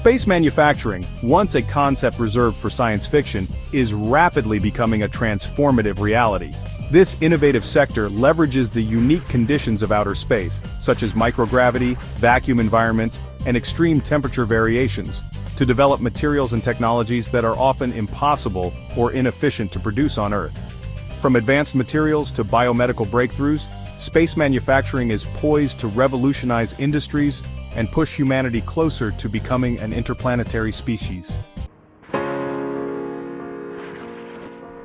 Space manufacturing, once a concept reserved for science fiction, is rapidly becoming a transformative reality. This innovative sector leverages the unique conditions of outer space, such as microgravity, vacuum environments, and extreme temperature variations, to develop materials and technologies that are often impossible or inefficient to produce on Earth. From advanced materials to biomedical breakthroughs, space manufacturing is poised to revolutionize industries and push humanity closer to becoming an interplanetary species.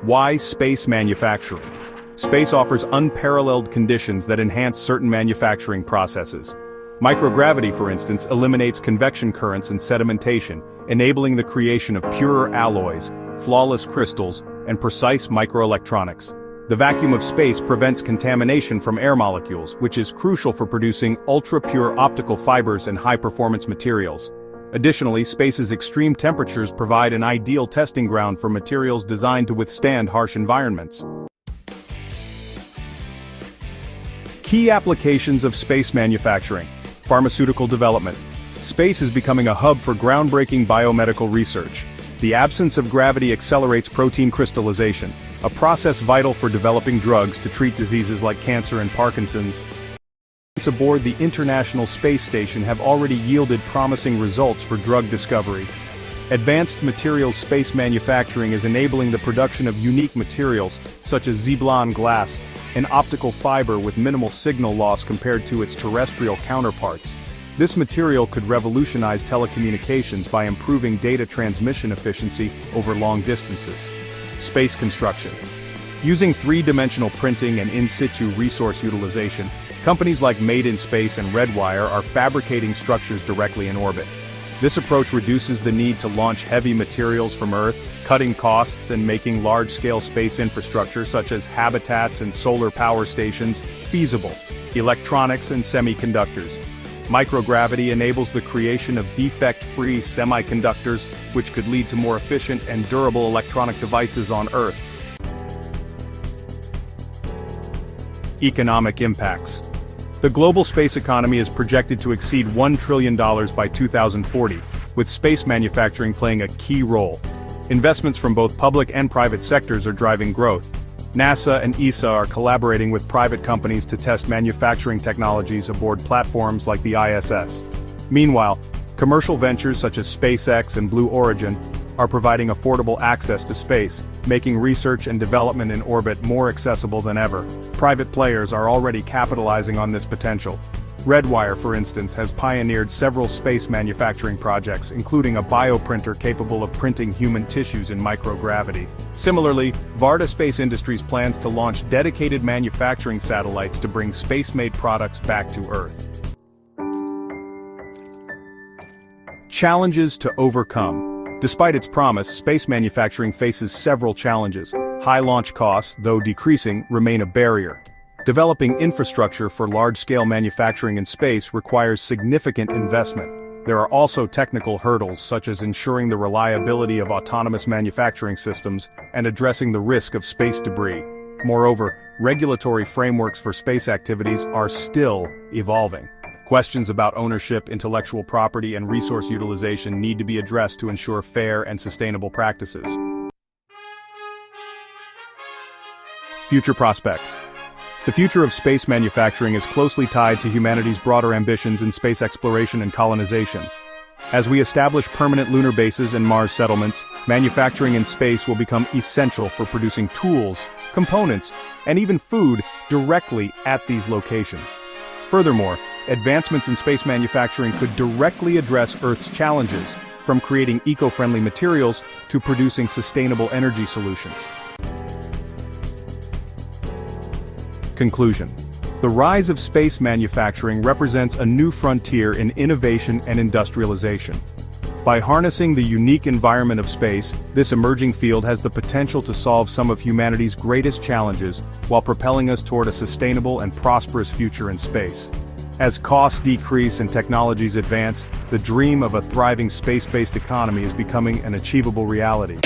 Why space manufacturing? Space offers unparalleled conditions that enhance certain manufacturing processes. Microgravity, for instance, eliminates convection currents and sedimentation, enabling the creation of purer alloys, flawless crystals, and precise microelectronics. The vacuum of space prevents contamination from air molecules, which is crucial for producing ultra-pure optical fibers and high-performance materials. Additionally, space's extreme temperatures provide an ideal testing ground for materials designed to withstand harsh environments. Key applications of space manufacturing. Pharmaceutical development. Space is becoming a hub for groundbreaking biomedical research. The absence of gravity accelerates protein crystallization, a process vital for developing drugs to treat diseases like cancer and Parkinson's. Aboard the International Space Station have already yielded promising results for drug discovery. Advanced materials space manufacturing is enabling the production of unique materials, such as Zeblan glass, an optical fiber with minimal signal loss compared to its terrestrial counterparts. This material could revolutionize telecommunications by improving data transmission efficiency over long distances. Space construction. Using three-dimensional printing and in-situ resource utilization, companies like Made in Space and Redwire are fabricating structures directly in orbit. This approach reduces the need to launch heavy materials from Earth, cutting costs and making large-scale space infrastructure such as habitats and solar power stations feasible. Electronics and semiconductors. Microgravity enables the creation of defect-free semiconductors, which could lead to more efficient and durable electronic devices on Earth. Economic impacts. The global space economy is projected to exceed $1 trillion by 2040, with space manufacturing playing a key role. Investments from both public and private sectors are driving growth. NASA and ESA are collaborating with private companies to test manufacturing technologies aboard platforms like the ISS. Meanwhile, commercial ventures such as SpaceX and Blue Origin are providing affordable access to space, making research and development in orbit more accessible than ever. Private players are already capitalizing on this potential. Redwire, for instance, has pioneered several space manufacturing projects, including a bioprinter capable of printing human tissues in microgravity. Similarly, Varda Space Industries plans to launch dedicated manufacturing satellites to bring space-made products back to Earth. Challenges to overcome. Despite its promise, space manufacturing faces several challenges. High launch costs, though decreasing, remain a barrier. Developing infrastructure for large-scale manufacturing in space requires significant investment. There are also technical hurdles such as ensuring the reliability of autonomous manufacturing systems and addressing the risk of space debris. Moreover, regulatory frameworks for space activities are still evolving. Questions about ownership, intellectual property, and resource utilization need to be addressed to ensure fair and sustainable practices. Future prospects. The future of space manufacturing is closely tied to humanity's broader ambitions in space exploration and colonization. As we establish permanent lunar bases and Mars settlements, manufacturing in space will become essential for producing tools, components, and even food directly at these locations. Furthermore, advancements in space manufacturing could directly address Earth's challenges, from creating eco-friendly materials to producing sustainable energy solutions. Conclusion. The rise of space manufacturing represents a new frontier in innovation and industrialization. By harnessing the unique environment of space, this emerging field has the potential to solve some of humanity's greatest challenges while propelling us toward a sustainable and prosperous future in space. As costs decrease and technologies advance, the dream of a thriving space-based economy is becoming an achievable reality.